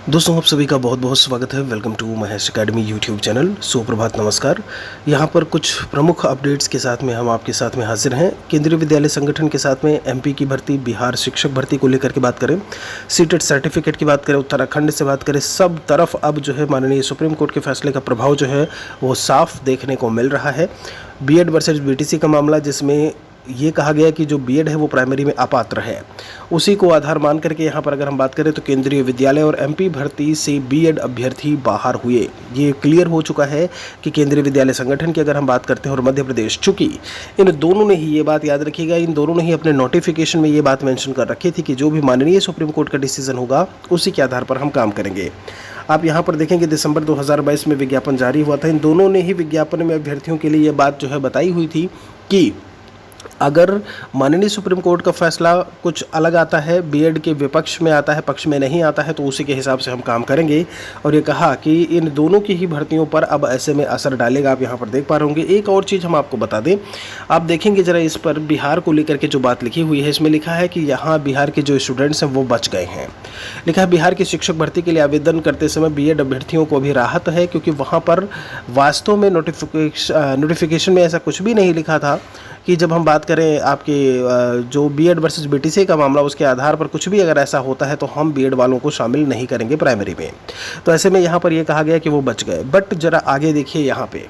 दोस्तों आप सभी का बहुत बहुत स्वागत है। Welcome to Mahesh academy YouTube channel. सुप्रभात, नमस्कार। यहाँ पर कुछ प्रमुख अपडेट्स के साथ में हम आपके साथ में हाजिर हैं। केंद्रीय विद्यालय संगठन के साथ में एमपी की भर्ती, बिहार शिक्षक भर्ती को लेकर के बात करें, सीटेट सर्टिफिकेट की बात करें, उत्तराखंड से बात करें, सब तरफ अब जो है माननीय सुप्रीम कोर्ट के फैसले का प्रभाव जो है वो साफ देखने को मिल रहा है। बीएड वर्सेज बीटीसी का मामला, जिसमें ये कहा गया कि जो बीएड है वो प्राइमरी में अपात्र है, उसी को आधार मान करके यहाँ पर अगर हम बात करें तो केंद्रीय विद्यालय और एमपी भर्ती से बीएड अभ्यर्थी बाहर हुए। ये क्लियर हो चुका है कि केंद्रीय विद्यालय संगठन की अगर हम बात करते हैं और मध्य प्रदेश, चूंकि इन दोनों ने ही, ये बात याद रखिएगा, इन दोनों ने ही अपने नोटिफिकेशन में ये बात मेंशन कर रखी थी कि जो भी माननीय सुप्रीम कोर्ट का डिसीजन होगा उसी के आधार पर हम काम करेंगे। आप यहाँ पर देखेंगे दिसंबर 2022 में विज्ञापन जारी हुआ था। इन दोनों ने ही विज्ञापन में अभ्यर्थियों के लिए ये बात जो है बताई हुई थी कि अगर माननीय सुप्रीम कोर्ट का फैसला कुछ अलग आता है, बीएड के विपक्ष में आता है, पक्ष में नहीं आता है, तो उसी के हिसाब से हम काम करेंगे। और ये कहा कि इन दोनों की ही भर्तियों पर अब ऐसे में असर डालेगा। आप यहाँ पर देख पा रहे होंगे। एक और चीज़ हम आपको बता दें, आप देखेंगे जरा इस पर बिहार को लेकर के जो बात लिखी हुई है, इसमें लिखा है कि यहाँ बिहार के जो स्टूडेंट्स हैं वो बच गए हैं। लिखा है बिहार की शिक्षक भर्ती के लिए आवेदन करते समय बीएड अभ्यर्थियों को भी राहत है, क्योंकि वहाँ पर वास्तव में नोटिफिकेशन में ऐसा कुछ भी नहीं लिखा था कि जब हम बात करें आपके जो बीएड वर्सेस बीटीसी का मामला, उसके आधार पर कुछ भी अगर ऐसा होता है तो हम बीएड वालों को शामिल नहीं करेंगे प्राइमरी में। तो ऐसे में यहाँ पर ये कहा गया कि वो बच गए। बट जरा आगे देखिए, यहाँ पे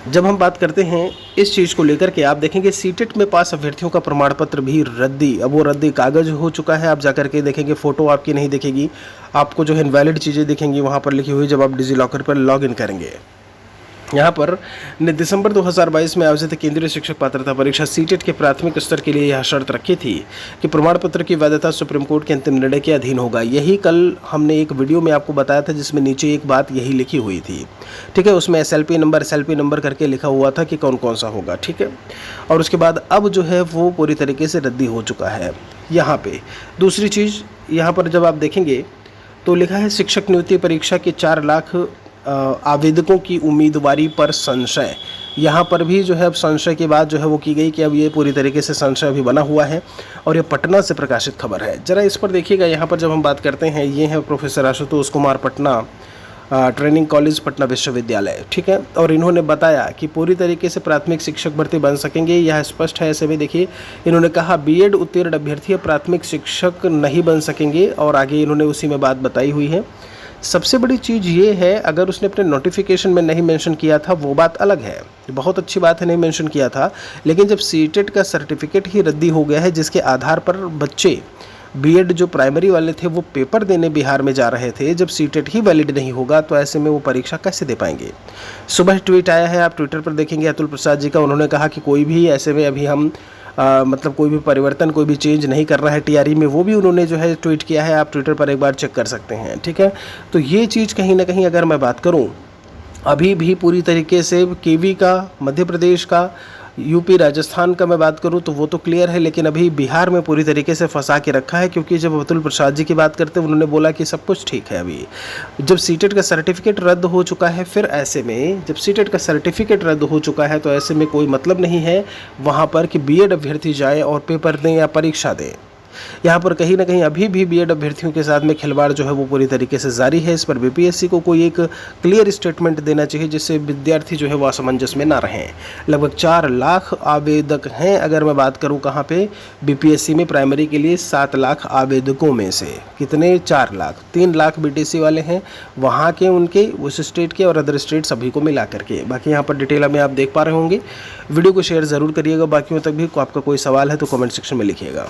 जब हम बात करते हैं इस चीज़ को लेकर के, आप देखेंगे सीटेट में पास अभ्यर्थियों का प्रमाण पत्र भी रद्दी, अब वो रद्दी कागज हो चुका है। आप जाकर के देखेंगे, फ़ोटो आपकी नहीं दिखेगी, आपको जो है इनवैलिड चीज़ें दिखेंगी वहाँ पर लिखी हुई, जब आप डिजी लॉकर पर लॉग इन करेंगे। यहाँ पर दिसंबर 2022 में आयोजित केंद्रीय शिक्षक पात्रता परीक्षा सीटेट के प्राथमिक स्तर के लिए यह शर्त रखी थी कि प्रमाण पत्र की वैधता सुप्रीम कोर्ट के अंतिम निर्णय के अधीन होगा। यही कल हमने एक वीडियो में आपको बताया था, जिसमें नीचे एक बात यही लिखी हुई थी, ठीक है। उसमें एसएलपी नंबर करके लिखा हुआ था कि कौन कौन सा होगा, ठीक है। और उसके बाद अब जो है वो पूरी तरीके से रद्दी हो चुका है। यहाँ पे दूसरी चीज़, यहाँ पर जब आप देखेंगे तो लिखा है शिक्षक नियुक्ति परीक्षा के 4 लाख आवेदकों की उम्मीदवारी पर संशय। यहाँ पर भी जो है अब संशय की बात जो है वो की गई कि अब ये पूरी तरीके से संशय अभी बना हुआ है, और ये पटना से प्रकाशित खबर है। जरा इस पर देखिएगा। यहाँ पर जब हम बात करते हैं, ये है professor Ashutosh Kumar, Patna training college, Patna विश्वविद्यालय, ठीक है। और इन्होंने बताया कि पूरी तरीके से प्राथमिक शिक्षक भर्ती बन सकेंगे, यह स्पष्ट है। ऐसे में देखिए, इन्होंने कहा बीएड उत्तीर्ण अभ्यर्थी प्राथमिक शिक्षक नहीं बन सकेंगे, और आगे इन्होंने उसी में बात बताई हुई है। सबसे बड़ी चीज़ ये है, अगर उसने अपने नोटिफिकेशन में नहीं मेंशन किया था वो बात अलग है, बहुत अच्छी बात है, नहीं मेंशन किया था। लेकिन जब सीटेट का सर्टिफिकेट ही रद्दी हो गया है, जिसके आधार पर बच्चे बीएड जो प्राइमरी वाले थे वो पेपर देने बिहार में जा रहे थे, जब सीटेट ही वैलिड नहीं होगा तो ऐसे में वो परीक्षा कैसे दे पाएंगे। सुबह ट्वीट आया है, आप ट्विटर पर देखेंगे, अतुल प्रसाद जी का। उन्होंने कहा कि कोई भी ऐसे में अभी हम मतलब कोई भी परिवर्तन, कोई भी चेंज नहीं करना है टीआरई में, वो भी उन्होंने जो है ट्वीट किया है। आप ट्विटर पर एक बार चेक कर सकते हैं, ठीक है। तो ये चीज़ कहीं ना कहीं अगर मैं बात करूं, अभी भी पूरी तरीके से केवी का, मध्य प्रदेश का, यूपी राजस्थान का मैं बात करूं तो वो तो क्लियर है, लेकिन अभी बिहार में पूरी तरीके से फंसा के रखा है। क्योंकि जब अतुल प्रसाद जी की बात करते हैं, उन्होंने बोला कि सब कुछ ठीक है। अभी जब सीटेट का सर्टिफिकेट रद्द हो चुका है, फिर ऐसे में जब सीटेट का सर्टिफिकेट रद्द हो चुका है तो ऐसे में कोई मतलब नहीं है वहाँ पर कि बीएड अभ्यर्थी जाए और पेपर दें या परीक्षा दें। यहाँ पर कहीं ना कहीं अभी भी बीएड अभ्यर्थियों के साथ में खिलवाड़ जो है वो पूरी तरीके से जारी है। इस पर बीपीएससी को कोई एक क्लियर स्टेटमेंट देना चाहिए, जिससे विद्यार्थी जो है वो असमंजस में ना रहें। लगभग 4 लाख आवेदक हैं, अगर मैं बात करूँ कहाँ पे, बीपीएससी में प्राइमरी के लिए 7 लाख आवेदकों में से कितने, 4 लाख, 3 लाख बीटीसी वाले हैं वहाँ के, उनके उस स्टेट के और अदर स्टेट सभी को मिला करके। बाकी यहाँ पर डिटेल में आप देख पा रहे होंगे। वीडियो को शेयर ज़रूर करिएगा बाकियों तक भी। आपका कोई सवाल है तो कमेंट सेक्शन में लिखिएगा।